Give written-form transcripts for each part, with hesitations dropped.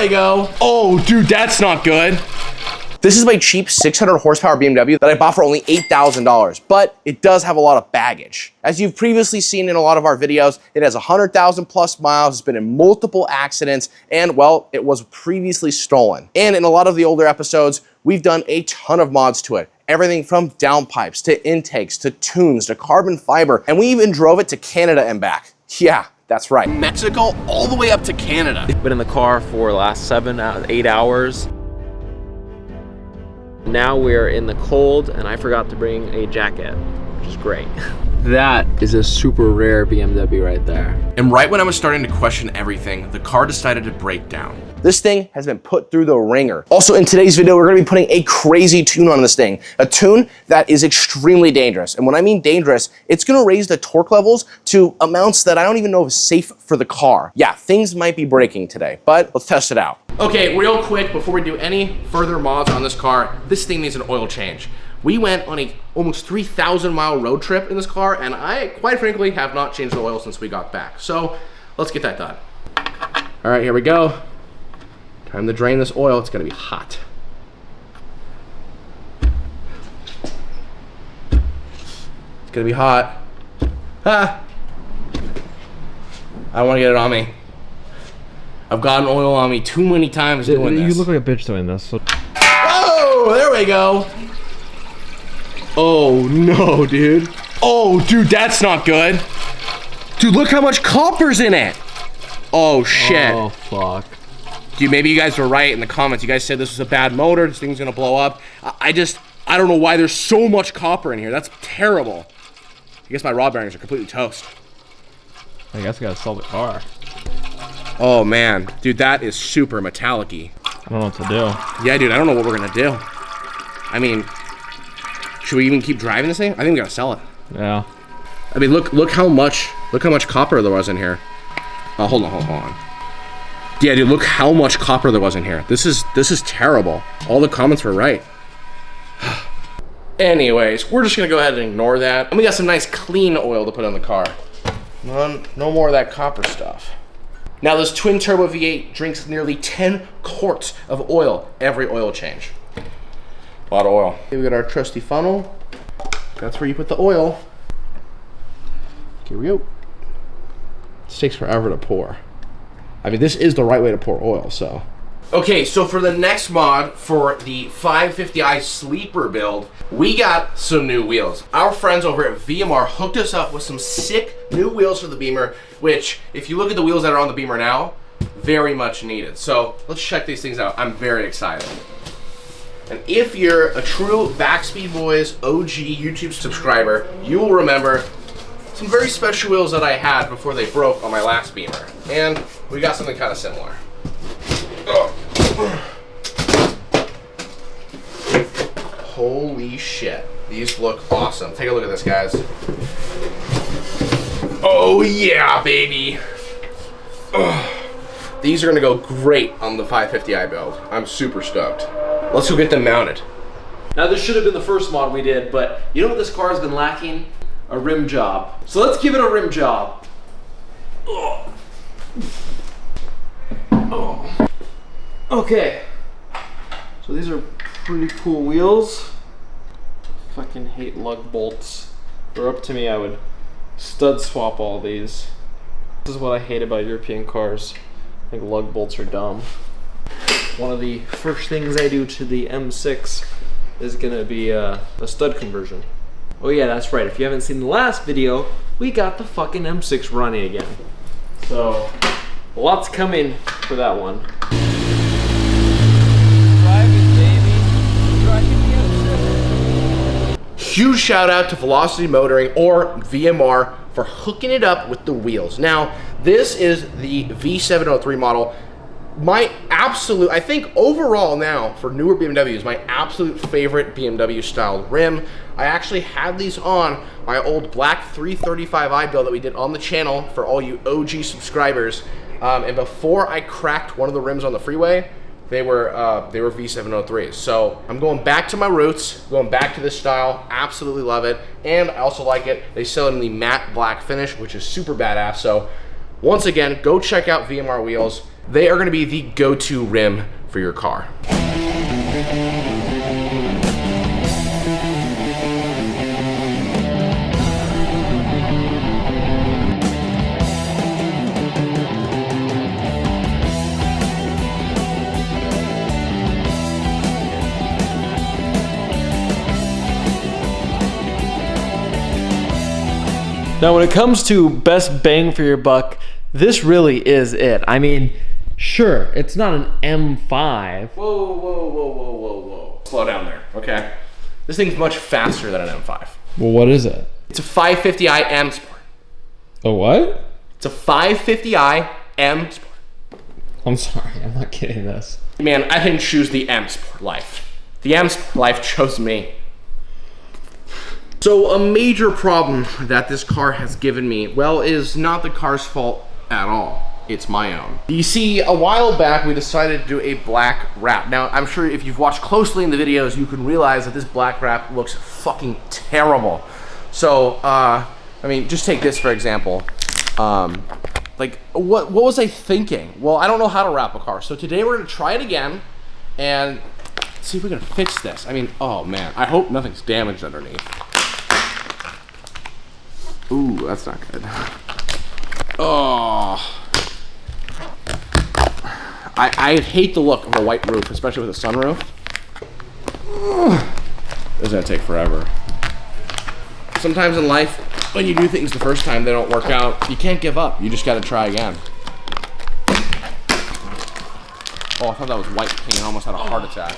we go. Oh, dude, that's not good. This is my cheap 600 horsepower BMW that I bought for only $8,000, but it does have a lot of baggage. As you've previously seen in a lot of our videos, it has 100,000 plus miles, it's been in multiple accidents, and well, it was previously stolen. And in a lot of the older episodes, we've done a ton of mods to it. Everything from downpipes, to intakes, to tunes, to carbon fiber, and we even drove it to Canada and back. Yeah, that's right. Mexico all the way up to Canada. Been in the car for the last 8 hours. Now we're in the cold and I forgot to bring a jacket, which is great. That is a super rare BMW right there. And right when I was starting to question everything, the car decided to break down. This thing has been put through the ringer. Also, in today's video, we're gonna be putting a crazy tune on this thing. A tune that is extremely dangerous. And when I mean dangerous, it's gonna raise the torque levels to amounts that I don't even know if is safe for the car. Yeah, things might be breaking today, but let's test it out. Okay, real quick, before we do any further mods on this car, this thing needs an oil change. We went on a almost 3,000 mile road trip in this car, and I, quite frankly, have not changed the oil since we got back. So let's get that done. All right, here we go. Time to drain this oil. It's gonna be hot. It's gonna be hot. Ah! I don't wanna get it on me. I've gotten oil on me too many times doing this. You look like a bitch doing this. So. Oh, there we go. Oh no, dude. Oh, dude, that's not good. Dude, look how much copper's in it. Oh shit. Oh fuck. Dude, maybe you guys were right in the comments. You guys said this was a bad motor, this thing's gonna blow up. I don't know why there's so much copper in here. That's terrible. I guess my rod bearings are completely toast. I guess I gotta sell the car. Oh man, dude, that is super metallic-y. I don't know what to do. Yeah, dude, I don't know what we're gonna do. I mean, should we even keep driving this thing? I think we gotta sell it. Yeah. I mean, look how much copper there was in here. Oh, hold on. Yeah, dude, look how much copper there was in here. This is terrible. All the comments were right. Anyways, we're just gonna go ahead and ignore that. And we got some nice clean oil to put on the car. No more of that copper stuff. Now this twin turbo V8 drinks nearly 10 quarts of oil every oil change. A lot of oil. Here we got our trusty funnel. That's where you put the oil. Here we go. This takes forever to pour. I mean, this is the right way to pour oil, so. Okay, so for the next mod for the 550i sleeper build, we got some new wheels. Our friends over at VMR hooked us up with some sick new wheels for the Beamer, which, if you look at the wheels that are on the Beamer now, very much needed. So let's check these things out. I'm very excited. And if you're a true Backspeed Boys OG YouTube subscriber, you will remember some very special wheels that I had before they broke on my last Beamer. And we got something kind of similar. Holy shit. These look awesome. Take a look at this, guys. Oh yeah, baby. These are gonna go great on the 550i build. I'm super stoked. Let's go get them mounted. Now this should have been the first mod we did, but you know what this car has been lacking? A rim job. So let's give it a rim job. Oh. Okay. So these are pretty cool wheels. Fucking hate lug bolts. If it were up to me, I would stud swap all these. This is what I hate about European cars. I think lug bolts are dumb. One of the first things I do to the M6 is gonna be a stud conversion. Oh yeah, that's right. If you haven't seen the last video, we got the fucking M6 running again. So, lots coming for that one. Huge shout out to Velocity Motoring or VMR for hooking it up with the wheels. Now, this is the V703 model. My absolute, I think overall now for newer BMWs, my absolute favorite BMW style rim. I actually had these on my old black 335i build that we did on the channel for all you OG subscribers. And before I cracked one of the rims on the freeway, they were V703s. So I'm going back to my roots, going back to this style. Absolutely love it. And I also like it. They sell it in the matte black finish, which is super badass. So Once again, go check out VMR wheels. They are gonna be the go-to rim for your car. Now, when it comes to best bang for your buck, this really is it. I mean, sure, it's not an M5. Whoa, whoa, whoa, whoa, whoa, whoa. Slow down there, okay? This thing's much faster than an M5. Well, what is it? It's a 550i M Sport. A what? It's a 550i M Sport. I'm sorry, I'm not getting this. Man, I didn't choose the M Sport life. The M Sport life chose me. So a major problem that this car has given me, well, is not the car's fault at all. It's my own. You see, a while back, we decided to do a black wrap. Now, I'm sure if you've watched closely in the videos, you can realize that this black wrap looks fucking terrible. So, I mean, just take this for example. Like, what was I thinking? Well, I don't know how to wrap a car. So today we're gonna try it again and see if we can fix this. I mean, oh man, I hope nothing's damaged underneath. Ooh, that's not good. Oh. I hate the look of a white roof, especially with a sunroof. This is gonna take forever. Sometimes in life, when you do things the first time, they don't work out. You can't give up. You just gotta try again. Oh, I thought that was white paint. I almost had a heart attack.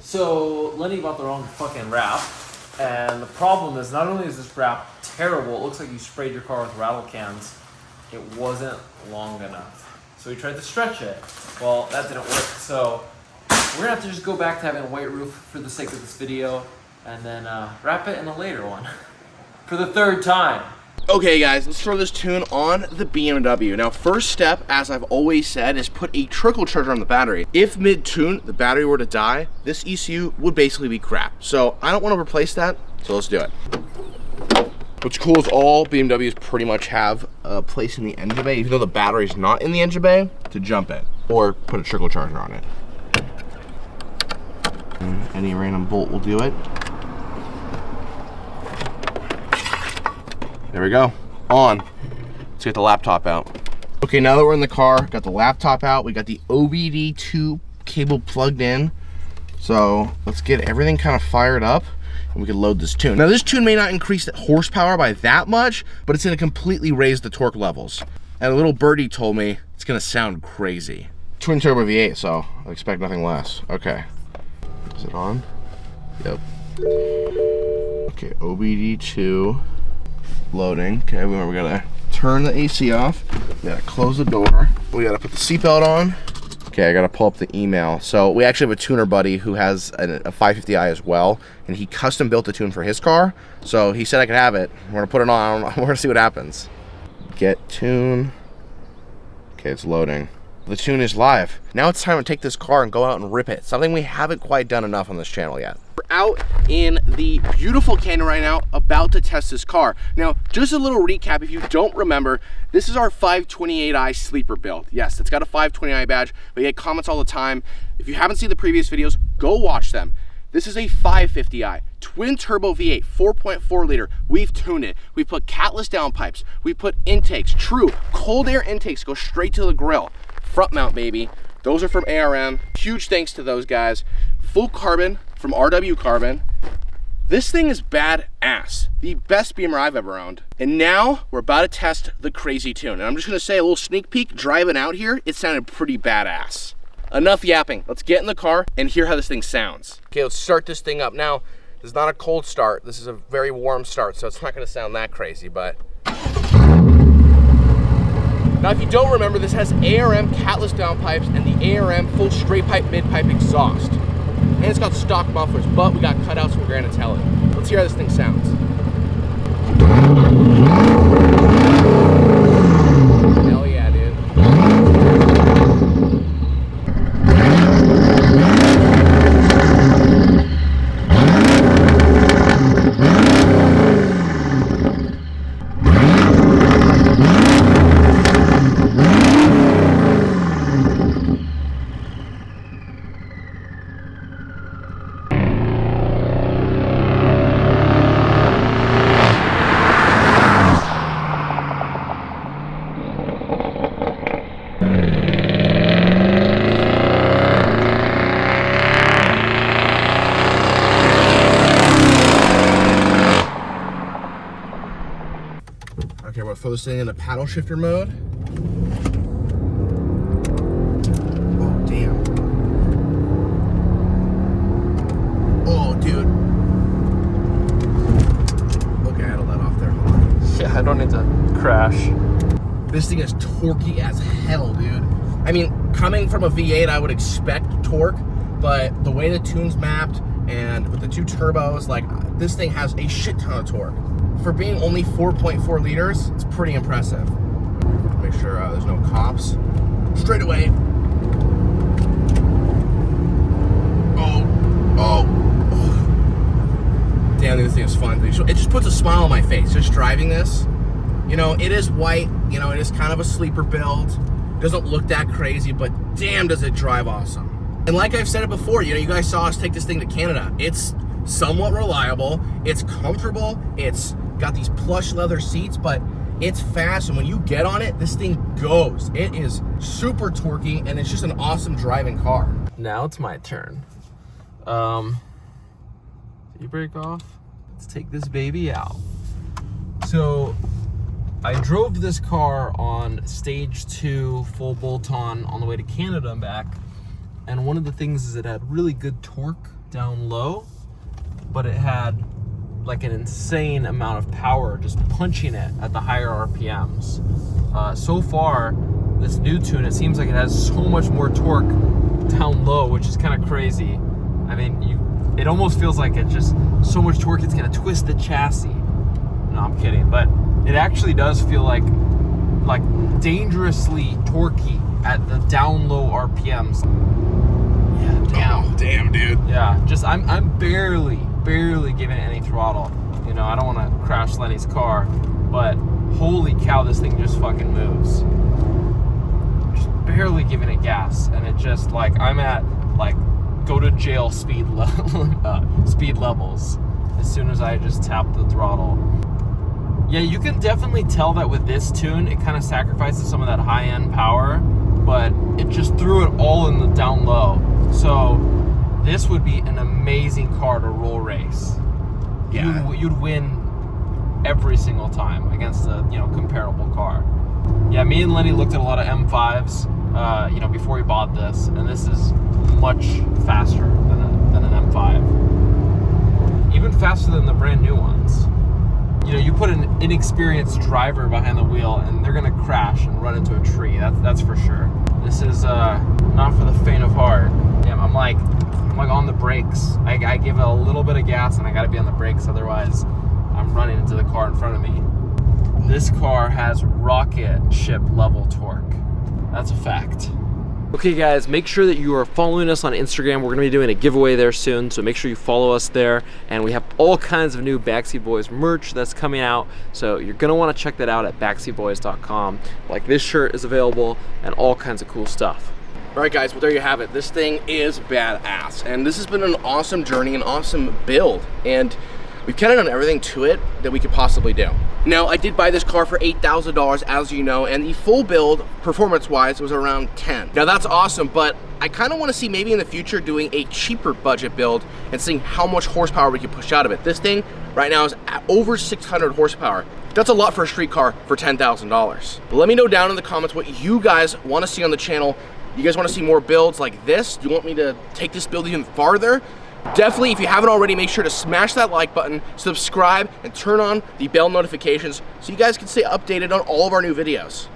So, Lenny bought the wrong fucking wrap. And the problem is, not only is this wrap terrible, it looks like you sprayed your car with rattle cans. It wasn't long enough. So we tried to stretch it. Well, that didn't work. So we're gonna have to just go back to having a white roof for the sake of this video, and then wrap it in a later one. For the third time. Okay guys, let's throw this tune on the BMW. Now first step, as I've always said, is put a trickle charger on the battery. If mid-tune the battery were to die, this ECU would basically be crap. So I don't want to replace that, so let's do it. What's cool is all BMWs pretty much have a place in the engine bay, even though the battery's not in the engine bay, to jump it, or put a trickle charger on it. And any random bolt will do it. There we go, on. Let's get the laptop out. Okay, now that we're in the car, got the laptop out, we got the OBD2 cable plugged in. So let's get everything kind of fired up and we can load this tune. Now this tune may not increase the horsepower by that much, but it's gonna completely raise the torque levels. And a little birdie told me it's gonna sound crazy. Twin turbo V8, so I expect nothing less. Okay, is it on? Yep. Okay, OBD2. Loading. Okay, we gotta turn the AC off. We gotta close the door. We gotta put the seatbelt on. Okay, I gotta pull up the email. So we actually have a tuner buddy who has a 550i as well, and he custom built a tune for his car. So he said I could have it. We're gonna put it on. We're gonna see what happens. Get tune. Okay, it's loading. The tune is live. Now it's time to take this car and go out and rip it. Something we haven't quite done enough on this channel yet. We're out in the beautiful canyon right now, about to test this car. Now, just a little recap, if you don't remember, this is our 528i sleeper build. Yes, it's got a 520i badge. We get comments all the time. If you haven't seen the previous videos, go watch them. This is a 550i, twin turbo V8, 4.4 liter. We've tuned it. We put catless downpipes. We put intakes, true cold air intakes, go straight to the grill. Front mount, baby. Those are from ARM. Huge thanks to those guys. Full carbon from RW Carbon. This thing is badass. The best Beamer I've ever owned. And now we're about to test the crazy tune. And I'm just gonna say a little sneak peek, driving out here, it sounded pretty badass. Enough yapping. Let's get in the car and hear how this thing sounds. Okay, let's start this thing up. Now, this is not a cold start. This is a very warm start, so it's not gonna sound that crazy, but. Now, if you don't remember, this has ARM catless downpipes and the ARM full straight pipe, mid pipe exhaust. And it's got stock mufflers, but we got cutouts from Grand Intelli. Let's hear how this thing sounds. Hell yeah, dude. Okay, we'll throw this thing into paddle shifter mode. Oh, damn. Oh, dude. Okay, I had to let off there. Hold on. Yeah, I don't need to crash. This thing is torquey as hell, dude. I mean, coming from a V8, I would expect torque, but the way the tune's mapped and with the 2 turbos, like, this thing has a shit ton of torque. For being only 4.4 liters, it's pretty impressive. Make sure there's no cops. Straight away. Oh. Damn, this thing is fun. It just puts a smile on my face, just driving this. You know, it is white, you know, it is kind of a sleeper build. Doesn't look that crazy, but damn does it drive awesome. And like I've said it before, you know, you guys saw us take this thing to Canada. It's somewhat reliable, it's comfortable, it's got these plush leather seats, but it's fast, and when you get on it, this thing goes. It is super torquey, and it's just an awesome driving car. Now it's my turn. You break off. Let's take this baby out. So I drove this car on stage 2 full bolt-on on the way to Canada and back, and one of the things is it had really good torque down low, but it had like an insane amount of power just punching it at the higher RPMs. So far, this new tune, it seems like it has so much more torque down low, which is kind of crazy. I mean, it almost feels like it's just so much torque it's gonna twist the chassis. No, I'm kidding, but it actually does feel like dangerously torquey at the down low RPMs. Yeah, damn. Oh, damn, dude. Yeah, just I'm barely giving it any throttle. You know, I don't want to crash Lenny's car, but holy cow, this thing just fucking moves. Just barely giving it gas, and it just like I'm at like go to jail speed levels as soon as I just tap the throttle. Yeah, you can definitely tell that with this tune, it kind of sacrifices some of that high-end power, but it just threw it all in the down low. So this would be an amazing car to roll race. Yeah. You'd win every single time against a comparable car. Yeah, me and Lenny looked at a lot of M5s, before we bought this, and this is much faster than an M5. Even faster than the brand new ones. You know, you put an inexperienced driver behind the wheel and they're gonna crash and run into a tree. That's for sure. This is not for the faint of heart. Damn, I'm like on the brakes. I give it a little bit of gas and I gotta be on the brakes, otherwise I'm running into the car in front of me. This car has rocket ship level torque. That's a fact. Okay guys, make sure that you are following us on Instagram. We're gonna be doing a giveaway there soon, so make sure you follow us there. And we have all kinds of new Backseat Boys merch that's coming out, so you're gonna wanna check that out at backseatboys.com. Like this shirt is available and all kinds of cool stuff. All right, guys, well, there you have it. This thing is badass, and this has been an awesome journey, an awesome build, and we've kind of done everything to it that we could possibly do. Now, I did buy this car for $8,000, as you know, and the full build, performance-wise, was around 10. Now, that's awesome, but I kind of want to see maybe in the future doing a cheaper budget build and seeing how much horsepower we can push out of it. This thing right now is at over 600 horsepower. That's a lot for a street car for $10,000. Let me know down in the comments what you guys want to see on the channel. You guys want to see more builds like this? Do you want me to take this build even farther? Definitely, if you haven't already, make sure to smash that like button, subscribe, and turn on the bell notifications so you guys can stay updated on all of our new videos.